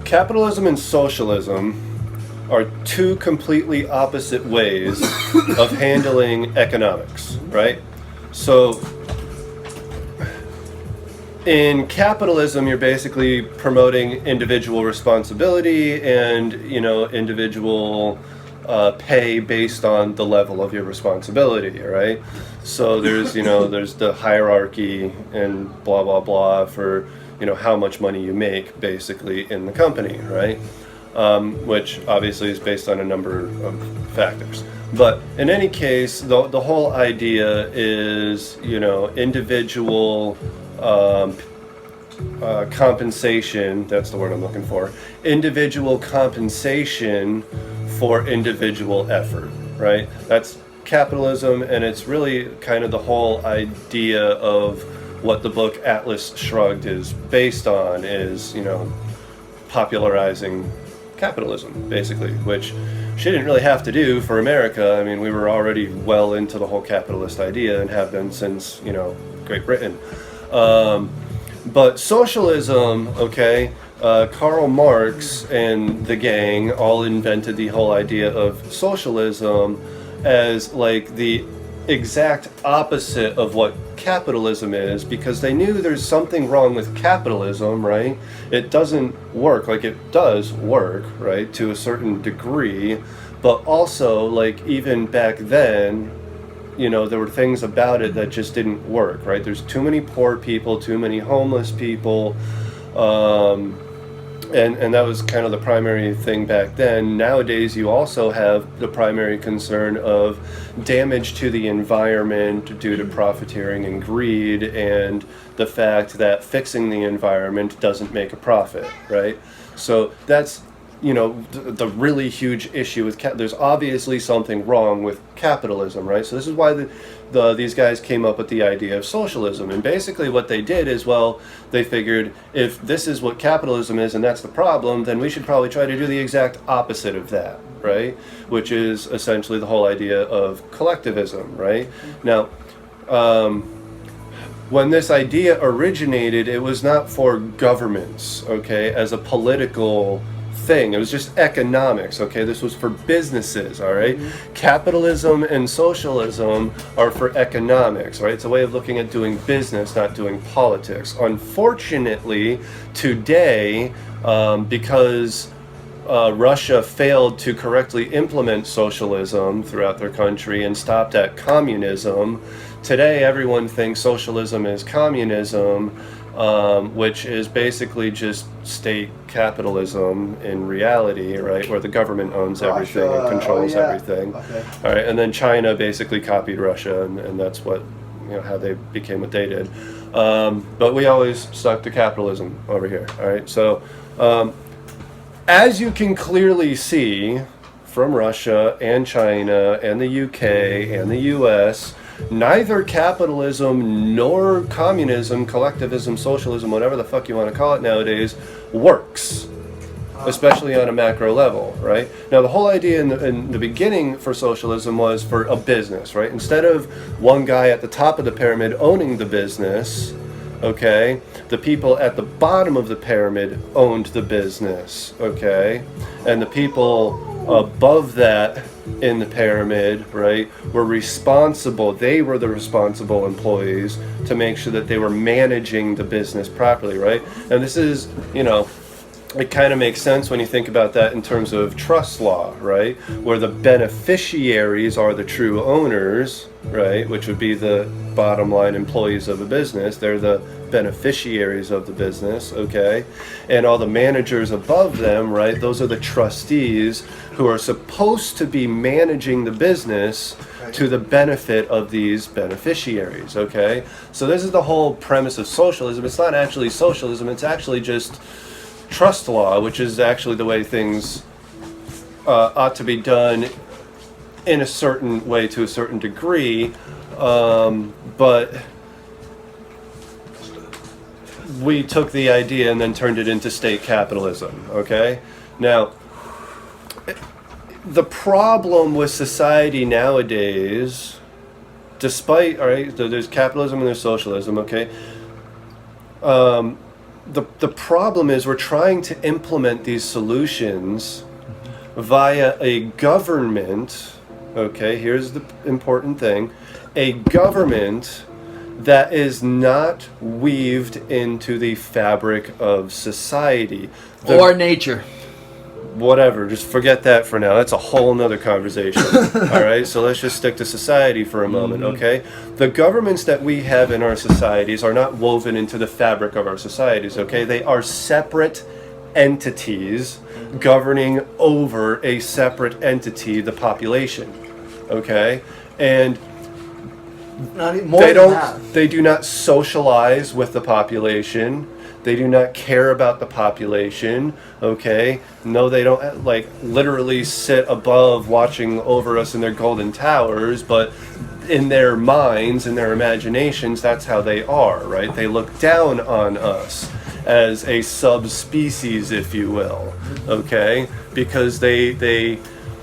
Capitalism and socialism are two completely opposite ways of handling economics, right? So in capitalism, you're basically promoting individual responsibility and, individual pay based on the level of your responsibility, right? So there's, there's the hierarchy and blah, blah, blah for, how much money you make basically in the company, right? Which obviously is based on a number of factors. But in any case, the whole idea is, individual compensation, that's the word I'm looking for, individual compensation for individual effort, right? That's capitalism, and it's really kind of the whole idea of what the book Atlas Shrugged is based on, is, popularizing capitalism, basically, which she didn't really have to do for America. I mean, we were already well into the whole capitalist idea and have been since, Great Britain. But socialism, okay, Karl Marx and the gang all invented the whole idea of socialism as like the exact opposite of what capitalism is, because they knew there's something wrong with capitalism, right? It doesn't work. Like, it does work, right, to a certain degree, but also, like, even back then, there were things about it that just didn't work, right? There's too many poor people, too many homeless people, and that was kind of the primary thing back then. Nowadays, you also have the primary concern of damage to the environment due to profiteering and greed, and the fact that fixing the environment doesn't make a profit, right? So that's, the really huge issue with there's obviously something wrong with capitalism, right? So this is why these guys came up with the idea of socialism. And basically what they did is, well, they figured if this is what capitalism is and that's the problem, then we should probably try to do the exact opposite of that, right? Which is essentially the whole idea of collectivism, right? Now, when this idea originated, it was not for governments, okay, as a political thing. It was just economics, okay? This was for businesses, all right? Capitalism and socialism are for economics, right? It's a way of looking at doing business, not doing politics. Unfortunately, today, because Russia failed to correctly implement socialism throughout their country and stopped at communism, today everyone thinks socialism is communism, which is basically just state capitalism in reality, right, where the government owns everything and controls everything. Okay. All right, and then China basically copied Russia, and that's what, how they became what they did. But we always stuck to capitalism over here. All right, so as you can clearly see from Russia and China and the UK and the US, neither capitalism nor communism, collectivism, socialism, whatever the fuck you want to call it nowadays, works, especially on a macro level, right? Now, the whole idea in the beginning for socialism was for a business, right? Instead of one guy at the top of the pyramid owning the business, okay, the people at the bottom of the pyramid owned the business, okay? And the people above that in the pyramid, right, were responsible. They were the responsible employees to make sure that they were managing the business properly, right? And this is, it kind of makes sense when you think about that in terms of trust law, right? Where the beneficiaries are the true owners, right? Which would be the bottom line employees of a business. They're the beneficiaries of the business, okay? And all the managers above them, right? Those are the trustees who are supposed to be managing the business to the benefit of these beneficiaries, okay? So this is the whole premise of socialism. It's not actually socialism, it's actually just trust law, which is actually the way things ought to be done in a certain way to a certain degree, but we took the idea and then turned it into state capitalism, okay? Now, the problem with society nowadays, despite, all right, there's capitalism and there's socialism, okay? the problem is we're trying to implement these solutions via a government. Okay, here's the important thing: a government that is not weaved into the fabric of society or nature. Whatever, just forget that for now. That's a whole nother conversation. All right, so let's just stick to society for a moment, okay? The governments that we have in our societies are not woven into the fabric of our societies, okay? They are separate entities governing over a separate entity, the population, okay? And they do not socialize with the population. They do not care about the population, okay? No, they don't like literally sit above watching over us in their golden towers, but in their minds, in their imaginations, that's how they are, right? They look down on us as a subspecies, if you will, okay? Because they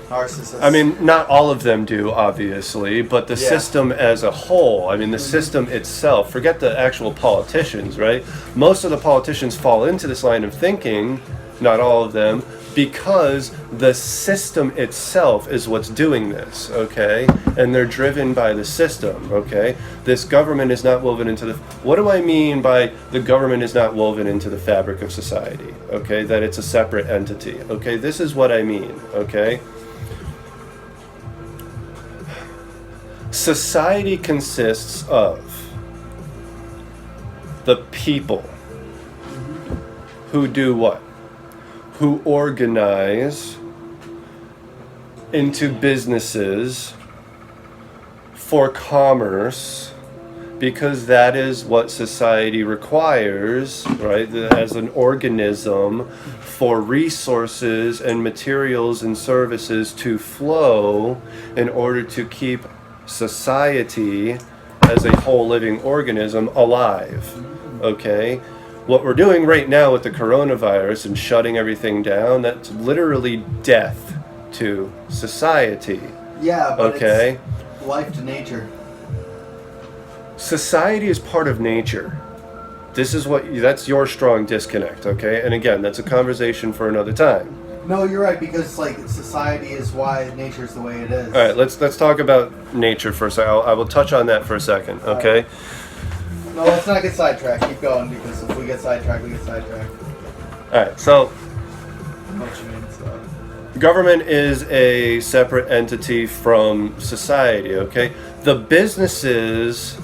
I mean, not all of them do, obviously, but the system as a whole, I mean, the system itself, forget the actual politicians, right? Most of the politicians fall into this line of thinking, not all of them, because the system itself is what's doing this, okay? And they're driven by the system, okay? This government is not woven into the... What do I mean by the government is not woven into the fabric of society, okay? That it's a separate entity, okay? This is what I mean, okay? Society consists of the people who do what? Who organize into businesses for commerce, because that is what society requires, right? As an organism, for resources and materials and services to flow in order to keep society as a whole living organism alive, okay? What we're doing right now with the coronavirus and shutting everything down, that's literally death to society. Yeah, but okay? It's life to nature. Society is part of nature. That's your strong disconnect, okay? And again, that's a conversation for another time. No, you're right, because like society is why nature is the way it is. All right, let's talk about nature for a second. I will touch on that for a second, okay? No, let's not get sidetracked. Keep going, because if we get sidetracked, we get sidetracked. All right, so I know what you mean, so. Government is a separate entity from society, okay? The businesses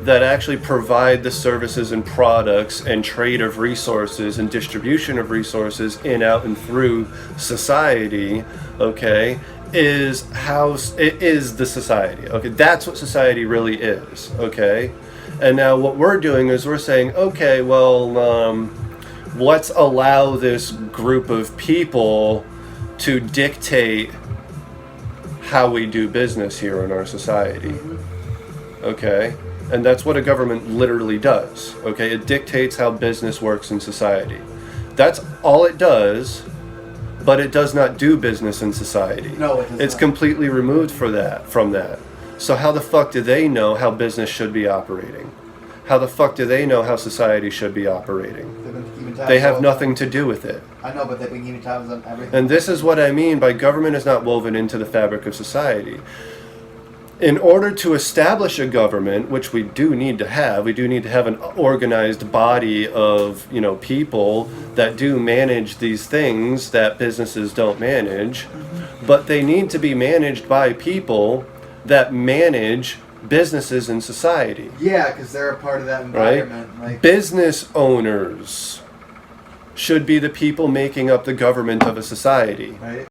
that actually provide the services and products and trade of resources and distribution of resources in, out, and through society, okay, is the society, okay? That's what society really is, okay? And now what we're doing is we're saying, okay, well, let's allow this group of people to dictate how we do business here in our society, okay? And that's what a government literally does, okay? It dictates how business works in society. That's all it does, but it does not do business in society. No, it does It's not. completely removed from that. So how the fuck do they know how business should be operating? How the fuck do they know how society should be operating? They've been keeping tabs They have all the nothing time. to do with it. I know, but they've been keeping tabs on everything. And this is what I mean by government is not woven into the fabric of society. In order to establish a government, which we do need to have an organized body of, people that do manage these things that businesses don't manage, but they need to be managed by people that manage businesses in society. Yeah, because they're a part of that environment. Right? Like Business owners should be the people making up the government of a society. Right.